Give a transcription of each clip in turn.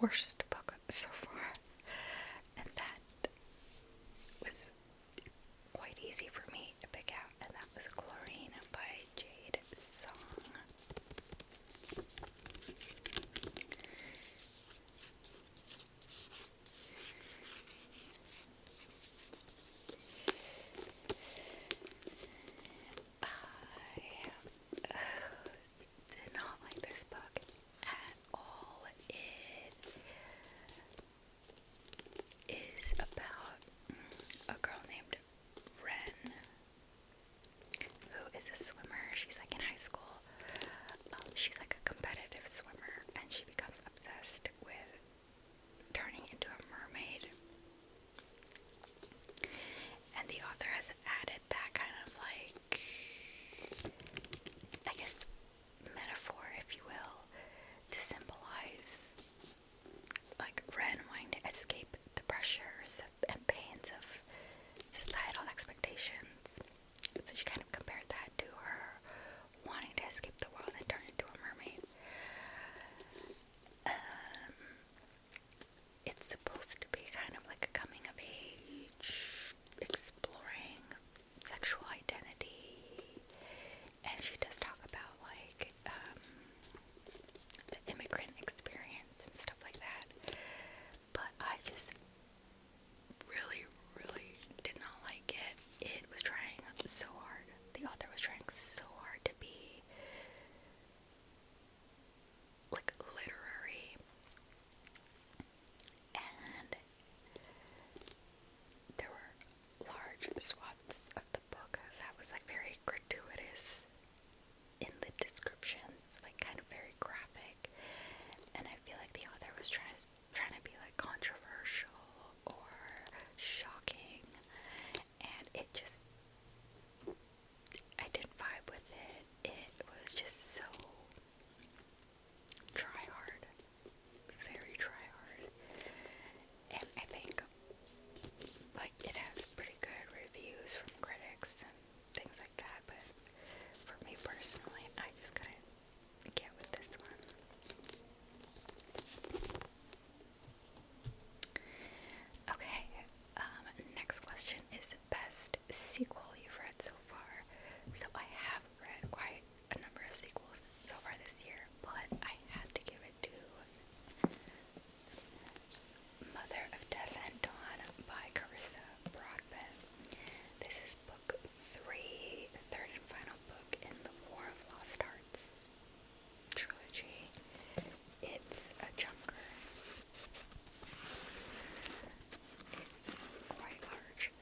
worst book so far. And that was quite easy for me to pick out, and that was Chlorine by Jade Song. I did not like this book at all. It is about a girl named Ren, who is a swimmer. She's like in high school. She's like a competitive swimmer, and she becomes obsessed with turning into a mermaid. And the author has added that kind of like, I guess, metaphor, if you will, to symbolize like Ren wanting to escape the pressures and pains of societal expectations. So she kind of compared that to her wanting to escape the world and turn into a mermaid. It's supposed to be kind of like a coming of age, exploring sexual identity, and she does talk about like the immigrant experience and stuff like that. But I just really, really did not like it. It was trying so hard. The author was trying so hard to be like literary, and there were large swaths of the book that was like very gratuitous in the descriptions, like kind of very graphic, and I feel like the author was trying to be like controversial or shocking, and it just, I didn't vibe with it. It was just so try hard, very try hard, and I think like it has pretty good reviews from critics and things like that, but for me personally, I just couldn't get with this one. Okay, next question is best sequel you've read so far. So I have read quite a number of sequels so far this year, but I had to give it to Mother of Death and Dawn by Carissa Broadbent. This is book 3, the third and final book in the War of Lost Hearts trilogy. It's a chunker. It's quite large,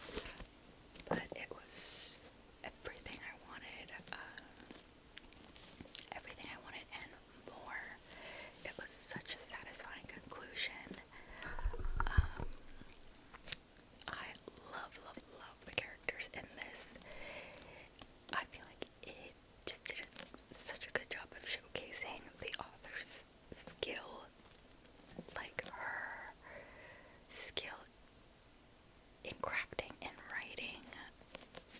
but it was everything I wanted. Everything I wanted and more. It was such a satisfying conclusion. I love the characters in this. I feel like it just did such a good job of showcasing the author's skill, like her skill in crafting and writing,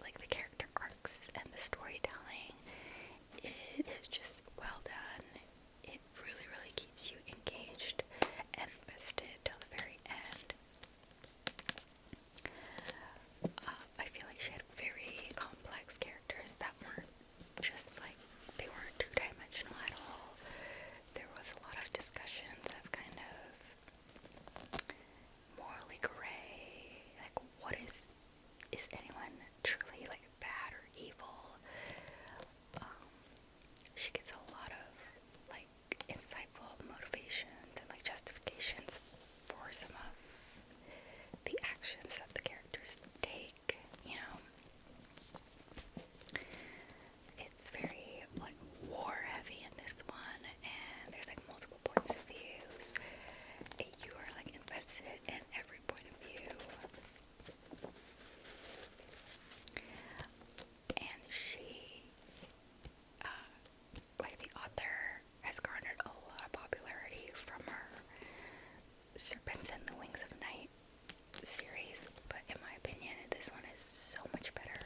like the character arcs and the storytelling. It is just well done. It really, really keeps you engaged and invested till the very end. I feel like she had very complex characters that weren't just like, they weren't two-dimensional at all. There was a lot of discussions of kind of morally gray, like what is anyone truly like bad or evil? She gets a lot of like insightful motivations and like justifications for some of the actions that the characters take, you know. It's very like war heavy in this one, and there's like multiple points of views. You are like invested in every point of view. And she, like the author, has garnered a lot of popularity from her Serpents and the Wings of Night series, but in my opinion, this one is so much better.